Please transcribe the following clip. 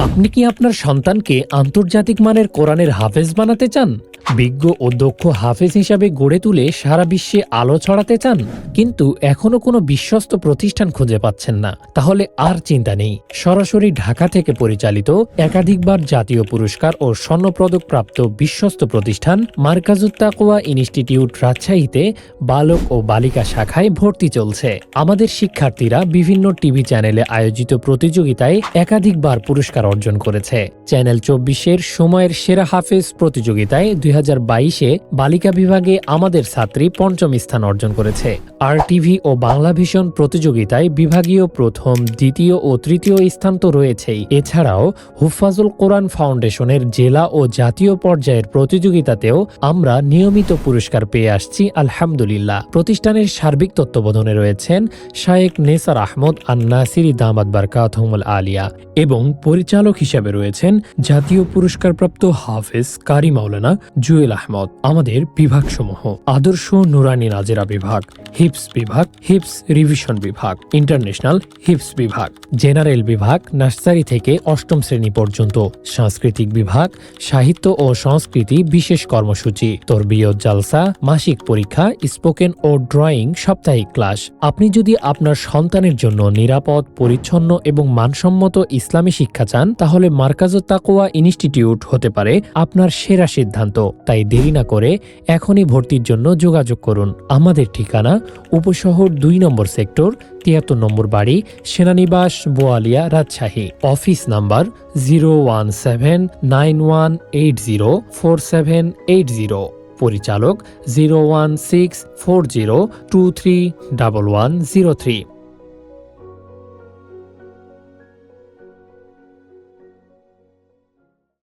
আপনি কি আপনার সন্তানকে আন্তর্জাতিক মানের কোরআনের হাফেজ বানাতে চান? বিজ্ঞ ও দক্ষ হাফেজ হিসাবে গড়ে তুলে সারা বিশ্বে আলো ছড়াতে চান, কিন্তু এখনো কোনো বিশ্বস্ত প্রতিষ্ঠান খুঁজে পাচ্ছেন না? তাহলে আর চিন্তা নেই। সরাসরি ঢাকা থেকে পরিচালিত, একাধিকবার জাতীয় পুরস্কার ও স্বর্ণপদক প্রাপ্ত বিশ্বস্ত প্রতিষ্ঠান মারকাজুত তাকওয়া ইনস্টিটিউট রাজশাহীতে বালক ও বালিকা শাখায় ভর্তি চলছে। আমাদের শিক্ষার্থীরা বিভিন্ন টিভি চ্যানেলে আয়োজিত প্রতিযোগিতায় একাধিকবার পুরস্কার অর্জন করেছে। চ্যানেল 24-এর সময়ের সেরা হাফেজ প্রতিযোগিতায় 2022-এ বালিকা বিভাগে আমাদের ছাত্রী পঞ্চম স্থান অর্জন করেছে। RTV ও বাংলাভিশন প্রতিযোগিতায় বিভাগীয় প্রথম, দ্বিতীয় ও তৃতীয় স্থান তো রয়েছেই। এছাড়াও হুফাজুল কোরআন ফাউন্ডেশনের জেলা ও জাতীয় পর্যায়ের প্রতিযোগিতাতেও আমরা নিয়মিত পুরস্কার পেয়ে আসছি আলহামদুলিল্লাহ। প্রতিষ্ঠানের সার্বিক তত্ত্বাবধানে রয়েছেন শায়েখ নেসার আহমদ আন-নাসিরি দামাত বারকাতুহুমুল আলিয়া এবং পরিচালক হিসেবে রয়েছেন জাতীয় পুরস্কারপ্রাপ্ত হাফেজ কারি মাওলানা জুয়েল আহমদ। আমাদের বিভাগসমূহ: আদর্শ নুরানি নাজেরা বিভাগ, হিপস বিভাগ, হিপস রিভিশন বিভাগ, ইন্টারন্যাশনাল হিপস বিভাগ, জেনারেল বিভাগ নার্সারি থেকে অষ্টম শ্রেণী পর্যন্ত, সাংস্কৃতিক বিভাগ, সাহিত্য ও সংস্কৃতি বিশেষ কর্মসূচি, তরবিয়ত জালসা, মাসিক পরীক্ষা, স্পোকেন ও ড্রয়িং সাপ্তাহিক ক্লাস। আপনি যদি আপনার সন্তানের জন্য নিরাপদ, পরিচ্ছন্ন এবং মানসম্মত ইসলামী শিক্ষা চান, তাহলে মারকাজুত তাকওয়া ইনস্টিটিউট হতে পারে আপনার সেরা সিদ্ধান্ত। তাই দেরি না করে এখনই ভর্তির জন্য যোগাযোগ করুন। আমাদের ঠিকানা উপশহর 2 নম্বর সেক্টর, 73 নম্বর বাড়ি, সেনানিবাস, বোয়ালিয়া, রাজশাহী। Office number 01791804780। পরিচালক 01640231103।